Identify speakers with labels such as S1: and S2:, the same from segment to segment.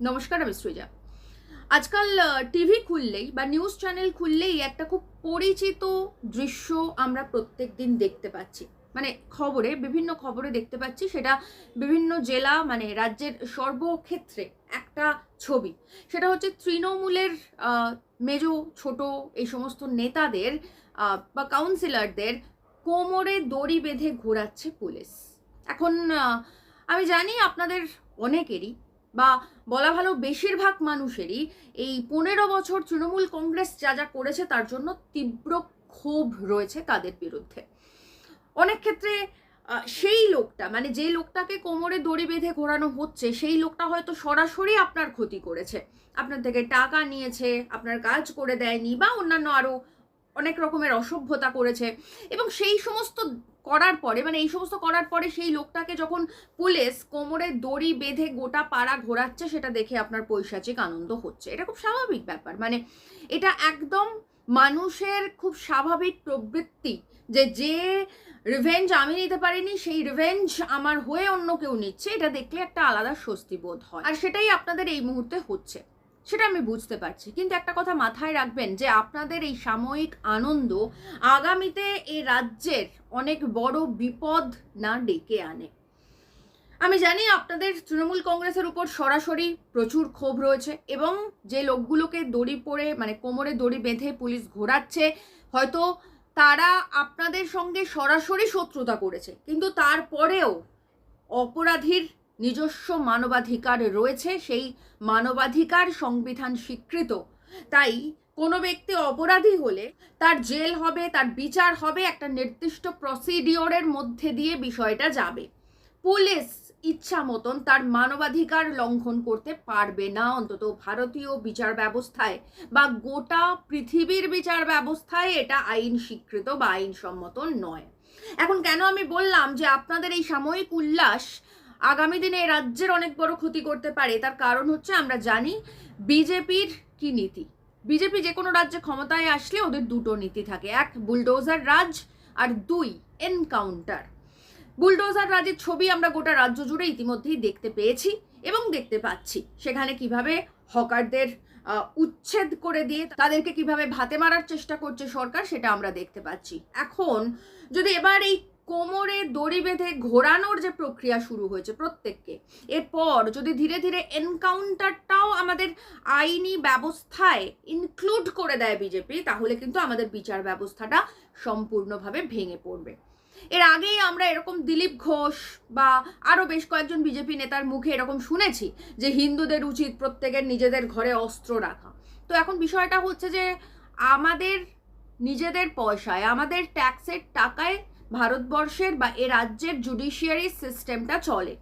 S1: নমস্কার, আমি সৃজা। আজকাল টিভি খুললেই বা নিউজ চ্যানেল খুললেই একটা খুব পরিচিত দৃশ্য আমরা প্রত্যেকদিন দেখতে পাচ্ছি। মানে বিভিন্ন খবরে দেখতে পাচ্ছি, সেটা বিভিন্ন জেলা মানে রাজ্যের সর্বক্ষেত্রে একটা ছবি। সেটা হচ্ছে তৃণমূলের মেজো ছোট এই সমস্ত নেতাদের বা কাউন্সিলরদের কোমরে দড়ি বেঁধে ঘোরাচ্ছে পুলিশ। এখন আমি জানি আপনাদের অনেকেরই বা বলা ভালো বেশিরভাগ মানুষেরই এই 15 বছর তৃণমূল কংগ্রেস যা যা করেছে তার জন্য তীব্র ক্ষোভ রয়েছে তাদের বিরুদ্ধে। অনেক ক্ষেত্রে সেই লোকটা মানে যে লোকটাকে কোমরে দড়ি বেঁধে ঘোরানো হচ্ছে সেই লোকটা হয়তো সরাসরি আপনার ক্ষতি করেছে, আপনার থেকে টাকা নিয়েছে, আপনার কাজ করে দেয়নি বা অন্যান্য আরো অনেক রকমের অসভ্যতা করেছে। এবং সেই সমস্ত করার পরে মানে এই সমস্ত করার পরে সেই লোকটাকে যখন পুলিশ কোমরে দড়ি বেঁধে গোটা পাড়া ঘোরাচ্ছে, সেটা দেখে আপনার পৈশাচিক আনন্দ হচ্ছে। এটা খুব স্বাভাবিক ব্যাপার, মানে এটা একদম মানুষের খুব স্বাভাবিক প্রবৃত্তি যে রিভেঞ্জ আমি নিতে পারিনি সেই রিভেঞ্জ আমার হয়ে অন্য কেউ নিচ্ছে। এটা দেখলে একটা আলাদা স্বস্তি বোধ হয়, আর সেটাই আপনাদের এই মুহূর্তে হচ্ছে, সেটা আমি বুঝতে পারছি। কিন্তু একটা কথা মাথায় রাখবেন যে আপনাদের এই সাময়িক আনন্দ আগামীতে এই রাজ্যের অনেক বড় বিপদ না ডেকে আনে। আমি জানি আপনাদের তৃণমূল কংগ্রেসের উপর সরাসরি প্রচুর ক্ষোভ রয়েছে এবং যে লোকগুলোকে দড়ি পরে মানে কোমরে দড়ি বেঁধে পুলিশ ঘোরাচ্ছে, হয়তো তারা আপনাদের সঙ্গে সরাসরি শত্রুতা করেছে, কিন্তু তারপরেও অপরাধীর নিজস্ব মানবাধিকার রয়েছে, সেই মানবাধিকার সংবিধান স্বীকৃত। তাই কোনো ব্যক্তি অপরাধী হলে তার জেল হবে, তার বিচার হবে, একটা নির্দিষ্ট প্রসিডিওরের মধ্যে দিয়ে বিষয়টা যাবে। পুলিশ ইচ্ছা মতন তার মানবাধিকার লঙ্ঘন করতে পারবে না, অন্তত ভারতীয় বিচার ব্যবস্থায় বা গোটা পৃথিবীর বিচার ব্যবস্থায় এটা আইন স্বীকৃত বা আইনসম্মত নয়। এখন কেন আমি বললাম যে আপনাদের এই সাময়িক উল্লাস আগামী দিনে রাজ্যের অনেক বড় ক্ষতি করতে পারে, তার কারণ হচ্ছে আমরা জানি বিজেপির কি নীতি। বিজেপি যে কোনো রাজ্যে ক্ষমতায় আসলে ওদের দুটো নীতি থাকে, এক বুলডোজার রাজ আর দুই এনকাউন্টার। বুলডোজার রাজের ছবি আমরা গোটা রাজ্য জুড়ে ইতিমধ্যেই দেখতে পেয়েছি এবং দেখতে পাচ্ছি। সেখানে কিভাবে হকারদের উচ্ছেদ করে দিয়ে তাদেরকে কিভাবে ভাতে মারার চেষ্টা করছে সরকার, সেটা আমরা দেখতে পাচ্ছি। এখন যদি এবার এই কোমরে দড়ি বেঁধে ঘোরানোর যে প্রক্রিয়া শুরু হয়েছে প্রত্যেককে, এরপর যদি ধীরে ধীরে এনকাউন্টারটাও আমাদের আইনি ব্যবস্থায় ইনক্লুড করে দেয় বিজেপি, তাহলে কিন্তু আমাদের বিচার ব্যবস্থাটা সম্পূর্ণভাবে ভেঙে পড়বে। এর আগেই আমরা এরকম দিলীপ ঘোষ বা আরও বেশ কয়েকজন বিজেপি নেতার মুখে এরকম শুনেছি যে হিন্দুদের উচিত প্রত্যেকের নিজেদের ঘরে অস্ত্র রাখা। তো এখন বিষয়টা হচ্ছে যে আমাদের নিজেদের পয়সায়, আমাদের ট্যাক্সের টাকায় ভারতবর্ষের বা এ রাজ্যের জুডিশিয়ারি সিস্টেমটা চলে।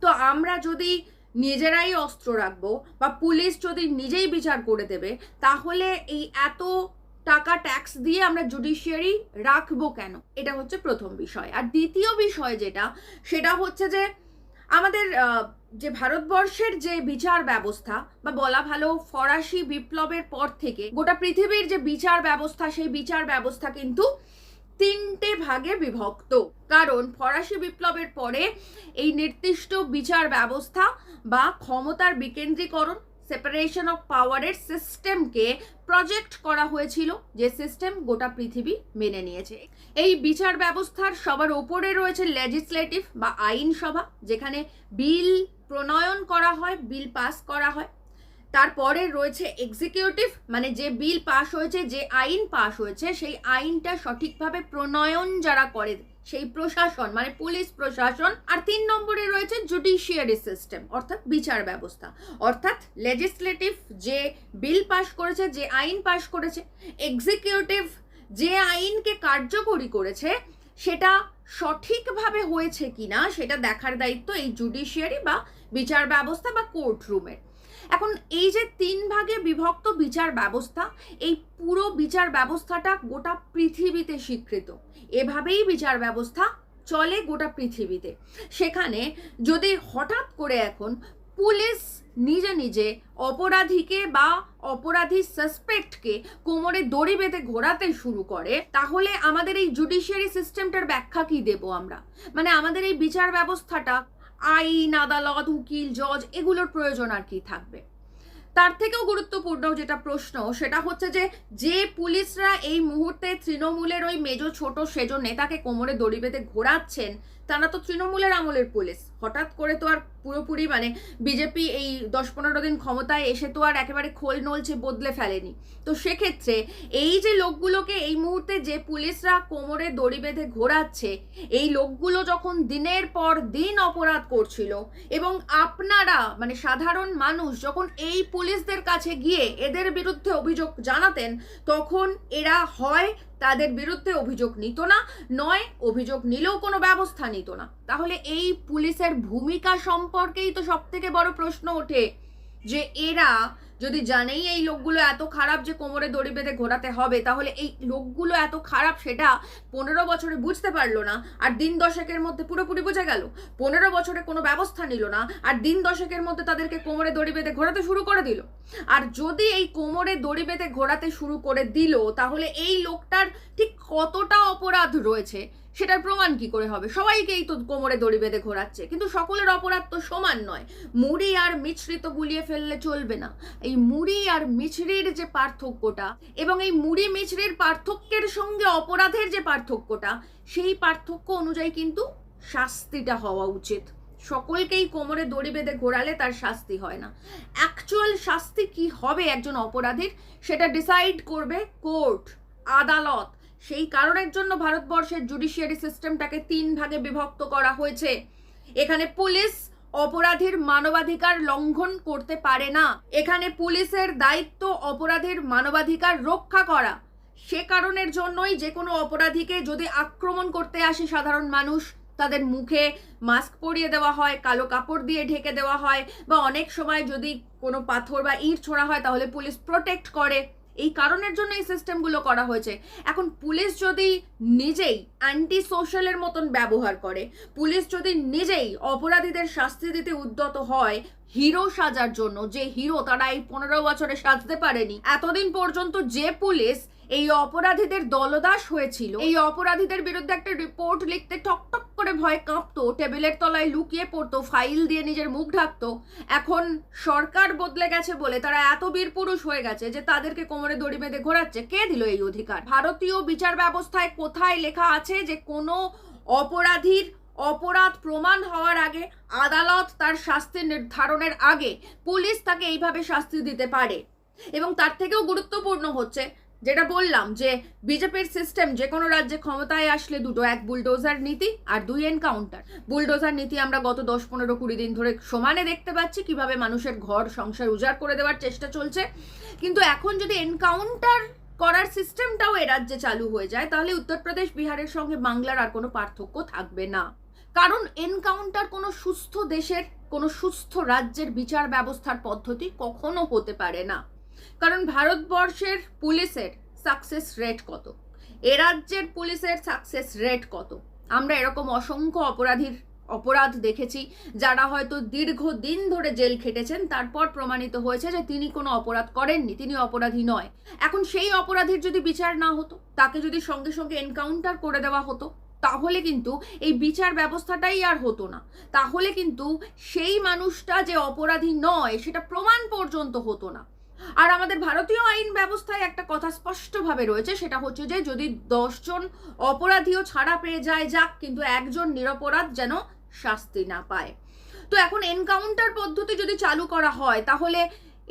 S1: তো আমরা যদি নিজেরাই অস্ত্র রাখবো বা পুলিশ যদি নিজেই বিচার করে দেবে, তাহলে এই এত টাকা ট্যাক্স দিয়ে আমরা জুডিশিয়ারি রাখবো কেন? এটা হচ্ছে প্রথম বিষয়। আর দ্বিতীয় বিষয় যেটা, সেটা হচ্ছে যে আমাদের যে ভারতবর্ষের যে বিচার ব্যবস্থা বা বলা ভালো ফরাসি বিপ্লবের পর থেকে গোটা পৃথিবীর যে বিচার ব্যবস্থা, সেই বিচার ব্যবস্থা কিন্তু 3টে ভাগে বিভক্ত। কারণ ফরাসি বিপ্লবের পরে এই নির্দিষ্ট বিচার ব্যবস্থা বা ক্ষমতার বিকেন্দ্রীকরণ, সেপারেশন অফ পাওয়ারের সিস্টেমকে প্রজেক্ট করা হয়েছিল, যে সিস্টেম গোটা পৃথিবী মেনে নিয়েছে। এই বিচার ব্যবস্থার সবার ওপরে রয়েছে লেজিসলেটিভ বা আইনসভা, যেখানে বিল প্রণয়ন করা হয়, বিল পাস করা হয়। তারপরে রয়েছে এক্সিকিউটিভ, মানে যে বিল পাস হয়েছে, যে আইন পাস হয়েছে, সেই আইনটা সঠিকভাবে প্রণয়ন যারা করে সেই প্রশাসন মানে পুলিশ প্রশাসন। আর 3 নম্বরে রয়েছে জুডিশিয়ারি সিস্টেম অর্থাৎ বিচার ব্যবস্থা। অর্থাৎ লেজিসলেটিভ যে বিল পাস করেছে, যে আইন পাস করেছে, এক্সিকিউটিভ যে আইনকে কার্যকরী করেছে সেটা সঠিকভাবে হয়েছে কিনা সেটা দেখার দায়িত্ব এই জুডিশিয়ারি বা বিচার ব্যবস্থা বা কোর্ট রুমের। এখন এই যে 3 ভাগে বিভক্ত বিচার ব্যবস্থা, এই পুরো বিচার ব্যবস্থাটা গোটা পৃথিবীতে স্বীকৃত। এভাবেই বিচার ব্যবস্থা চলে গোটা পৃথিবীতে। সেখানে যদি হঠাৎ করে এখন পুলিশ নিজে নিজে অপরাধীকে বা অপরাধী সাসপেক্টকে কোমরে দড়ি বেঁধে ঘোরাতে শুরু করে, তাহলে আমাদের এই জুডিশিয়ারি সিস্টেমটার ব্যাখ্যা কি দেব আমরা? মানে আমাদের এই বিচার ব্যবস্থাটা আইন, আদালত, উকিল, জজ এগুলোর প্রয়োজন আর কি থাকবে? তার থেকেও গুরুত্বপূর্ণ যেটা প্রশ্ন সেটা হচ্ছে যে পুলিশরা এই মুহূর্তে তৃণমূলের ওই মেজো ছোট সেজো নেতাকে কোমরে দড়ি বেঁধে ঘোরাচ্ছেন, তারা তো তৃণমূলের আমলের পুলিশ। হঠাৎ করে তো আর পুরোপুরি মানে বিজেপি এই 10-15 দিন ক্ষমতায় এসে তো আর একেবারে খোল নলছে বদলে ফেলেনি। তো সেক্ষেত্রে এই যে লোকগুলোকে এই মুহূর্তে যে পুলিশরা কোমরে দড়ি বেঁধে ঘোরাচ্ছে, এই লোকগুলো যখন দিনের পর দিন অপরাধ করছিল এবং আপনারা মানে সাধারণ মানুষ যখন এই পুলিশদের কাছে গিয়ে এদের বিরুদ্ধে অভিযোগ জানাতেন, তখন এরা হয় তাদের বিরুদ্ধে অভিযোগ নিত না, নয় অভিযোগ নিলেও কোনো ব্যবস্থা নিত না। তাহলে এই পুলিশের ভূমিকা সম্পর্কেই তো সব থেকে বড় প্রশ্ন ওঠে যে এরা যদি জানেই এই লোকগুলো এত খারাপ যে কোমরে দড়ি বেঁধে ঘোরাতে হবে, তাহলে এই লোকগুলো এত খারাপ সেটা 15 বছরে বুঝতে পারলো না, আর দিন দশেকের মধ্যে পুরোপুরি বুঝে গেল। 15 বছরে কোনো ব্যবস্থা নিল না, আর দিন দশেকের মধ্যে তাদেরকে কোমরে দড়ি বেঁধে ঘোরাতে শুরু করে দিল। আর যদি এই কোমরে দড়ি বেঁধে ঘোরাতে শুরু করে দিল, তাহলে এই লোকটার ঠিক কতটা অপরাধ রয়েছে সেটার প্রমাণ কি করে হবে? সবাইকেই তো কোমরে দড়ি বেঁধে ঘোরাচ্ছে, কিন্তু সকলের অপরাধ তো সমান নয়। মুড়ি আর মিছরি তো গুলিয়ে ফেললে চলবে না। এই মুড়ি আর মিছরির যে পার্থক্যটা এবং এই মুড়ি মিছরির পার্থক্যের সঙ্গে অপরাধের যে পার্থক্যটা, সেই পার্থক্য অনুযায়ী কিন্তু শাস্তিটা হওয়া উচিত। সকলকেই কোমরে দড়ি বেঁধে ঘোরালে তার শাস্তি হয় না। অ্যাকচুয়াল শাস্তি কি হবে একজন অপরাধীর সেটা ডিসাইড করবে কোর্ট, আদালত। সেই কারণের জন্য ভারতবর্ষের জুডিশিয়ারি সিস্টেমটাকে 3 ভাগে বিভক্ত করা হয়েছে। এখানে পুলিশ অপরাধীর মানবাধিকার লঙ্ঘন করতে পারে না। এখানে পুলিশের দায়িত্ব অপরাধীর মানবাধিকার রক্ষা করা। সে কারণের জন্যই যে কোনো অপরাধীকে যদি আক্রমণ করতে আসে সাধারণ মানুষ, তাদের মুখে মাস্ক পরিয়ে দেওয়া হয়, কালো কাপড় দিয়ে ঢেকে দেওয়া হয়, বা অনেক সময় যদি কোনো পাথর বা ইট ছোড়া হয় তাহলে পুলিশ প্রোটেক্ট করে। এই কারণের জন্য এই সিস্টেমগুলো করা হয়েছে। এখন পুলিশ যদি নিজেই অ্যান্টি সোশ্যালের মতন ব্যবহার করে, পুলিশ যদি নিজেই অপরাধীদের শাস্তি দিতে উদ্যত হয় হিরো সাজার জন্য, যে হিরো তারা এই 15 বছরে সাজতে পারেনি, এতদিন পর্যন্ত যে পুলিশ এই অপরাধীদের দলদাস হয়েছিল, এই অপরাধীদের বিরুদ্ধে একটা রিপোর্ট লিখতে ঠকঠক করে ভয় কাঁপতো, টেবিলের তলায় লুকিয়ে পড়তো, ফাইল দিয়ে নিজের মুখ ঢাকতো, এখন সরকার বদলে গেছে বলে তারা এত বীরপুরুষ হয়ে গেছে যে তাদেরকে কোমরে দড়ি বেঁধে ঘোরাচ্ছে। কে দিল এই অধিকার? ভারতীয় বিচার ব্যবস্থায় কোথায় লেখা আছে যে কোনো অপরাধীর অপরাধ প্রমাণ হওয়ার আগে আদালত তার শাস্তি নির্ধারণের আগে পুলিশ তাকে এইভাবে শাস্তি দিতে পারে? এবং তার থেকেও গুরুত্বপূর্ণ হচ্ছে যেটা বললাম যে বিজেপির সিস্টেম যে কোনো রাজ্যে ক্ষমতায় আসলে দুটো, এক বুলডোজার নীতি আর 2 এনকাউন্টার। বুলডোজার নীতি আমরা গত 10-15-20 দিন ধরে সমানে দেখতে পাচ্ছি কিভাবে মানুষের ঘর সংসার উজাড় করে দেওয়ার চেষ্টা চলছে, কিন্তু এখন যদি এনকাউন্টার করার সিস্টেমটাও এ রাজ্যে চালু হয়ে যায়, তাহলে উত্তরপ্রদেশ, বিহারের সঙ্গে বাংলার আর কোনো পার্থক্য থাকবে না। কারণ এনকাউন্টার কোনো সুস্থ দেশের, কোনো সুস্থ রাজ্যের বিচার ব্যবস্থার পদ্ধতি কখনো হতে পারে না। কারণ ভারতবর্ষের পুলিশের সাকসেস রেট কত, এ রাজ্যের পুলিশের সাকসেস রেট কত? আমরা এরকম অসংখ্য অপরাধ দেখেছি যারা হয়তো দীর্ঘদিন ধরে জেল খেটেছেন, তারপর প্রমাণিত হয়েছে যে তিনি কোনো অপরাধ করেননি, তিনি অপরাধী নয়। এখন সেই অপরাধীর যদি বিচার না হতো, তাকে যদি সঙ্গে সঙ্গে এনকাউন্টার করে দেওয়া হতো, তাহলে কিন্তু এই বিচার ব্যবস্থাটাই আর হতো না। তাহলে কিন্তু সেই মানুষটা যে অপরাধী নয় সেটা প্রমাণ পর্যন্ত হতো না। আর আমাদের ভারতীয় আইন ব্যবস্থায় একটা কথা স্পষ্টভাবে রয়েছে, সেটা হচ্ছে যে যদি 10 জন অপরাধীও ছাড়া পেয়ে যায় যাক, কিন্তু একজন নিরপরাধ যেন শাস্তি না পায়। তো এখন এনকাউন্টার পদ্ধতি যদি চালু করা হয়, তাহলে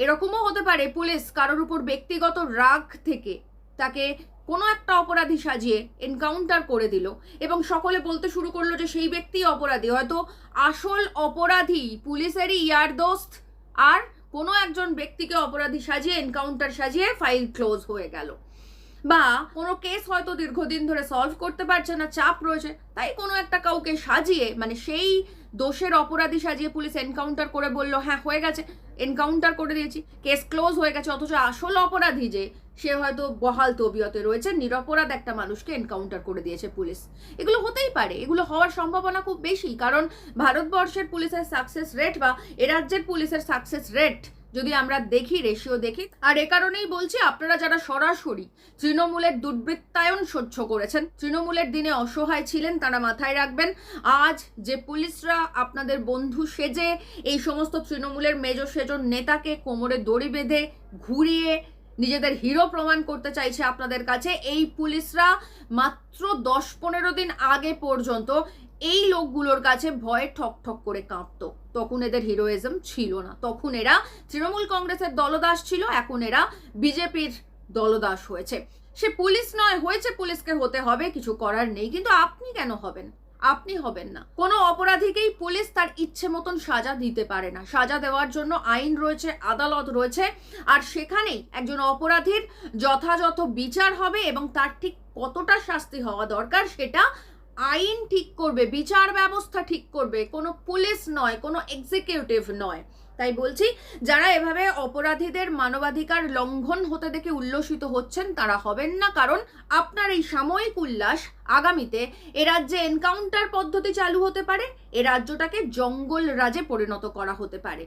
S1: এরকমও হতে পারে পুলিশ কারোর উপর ব্যক্তিগত রাগ থেকে তাকে কোনো একটা অপরাধী সাজিয়ে এনকাউন্টার করে দিল এবং সকলে বলতে শুরু করলো যে সেই ব্যক্তি অপরাধী। হয়তো আসল অপরাধী পুলিশেরই ইয়ার দোস্ত, আর কোনো একজন ব্যক্তিকে অপরাধী সাজিয়ে এনকাউন্টার সাজিয়ে ফাইল ক্লোজ হয়ে গেল। বা কোনো কেস হয়তো দীর্ঘদিন ধরে সলভ করতে পারছে না, চাপ রয়েছে, তাই কোনো একটা কাউকে সাজিয়ে, মানে সেই দোষের অপরাধী সাজিয়ে পুলিশ এনকাউন্টার করে বললো হ্যাঁ হয়ে গেছে, এনকাউন্টার করে দিয়েছি, কেস ক্লোজ হয়ে গেছে। অথচ আসল অপরাধী যে, সে হয়তো বহাল তবিয়তে রয়েছে, নিরপরাধ একটা মানুষকে এনকাউন্টার করে দিয়েছে পুলিশ। এগুলো হতেই পারে, এগুলো হওয়ার সম্ভাবনা খুব বেশি, কারণ ভারতবর্ষের পুলিশের সাকসেস রেট বা এ রাজ্যের পুলিশের সাকসেস রেট যদি আমরা দেখি, রেশিও দেখি। আর এ কারণেই বলছি, আপনারা যারা সরাসরি তৃণমূলের দুর্বৃত্তায়ন সহ্য করেছেন, তৃণমূলের দিনে অসহায় ছিলেন, তারা মাথায় রাখবেন আজ যে পুলিশরা আপনাদের বন্ধু সেজে এই সমস্ত তৃণমূলের মেজো সেজন নেতাকে কোমরে দড়ি বেঁধে ঘুরিয়ে নিজেদের হিরো প্রমাণ করতে চাইছে আপনাদের কাছে, এই পুলিশরা মাত্র 10-15 দিন আগে পর্যন্ত এই লোকগুলোর কাছে ভয়ে ঠক ঠক করে কাঁপতো। তখন এদের হিরোইজম ছিল না, তখন এরা তৃণমূল কংগ্রেসের দলদাস ছিল, এখন এরা বিজেপির দলদাস হয়েছে। সে পুলিশ নয়, হয়েছে, পুলিশকে হতে হবে, কিছু করার নেই। কিন্তু আপনি কেন হবেন? আপনি হবেন না। কোনো অপরাধীকেই পুলিশ তার ইচ্ছে মতন সাজা দিতে পারে না। সাজা দেওয়ার জন্য আইন রয়েছে, আদালত রয়েছে, আর সেখানেই একজন অপরাধীর যথাযথ বিচার হবে এবং তার ঠিক কতটা শাস্তি হওয়া দরকার সেটা আইন ঠিক করবে, বিচার ব্যবস্থা ঠিক করবে, কোনো পুলিশ নয়, কোনো এক্সিকিউটিভ নয়। তাই বলছি, যারা এভাবে অপরাধীদের মানবাধিকার লঙ্ঘন হতে দেখে উল্লসিত হচ্ছেন তারা হবেন না, কারণ আপনার এই সাময়িক উল্লাস আগামীতে এ রাজ্যে এনকাউন্টার পদ্ধতি চালু হতে পারে, এ রাজ্যটাকে জঙ্গল রাজে পরিণত করা হতে পারে।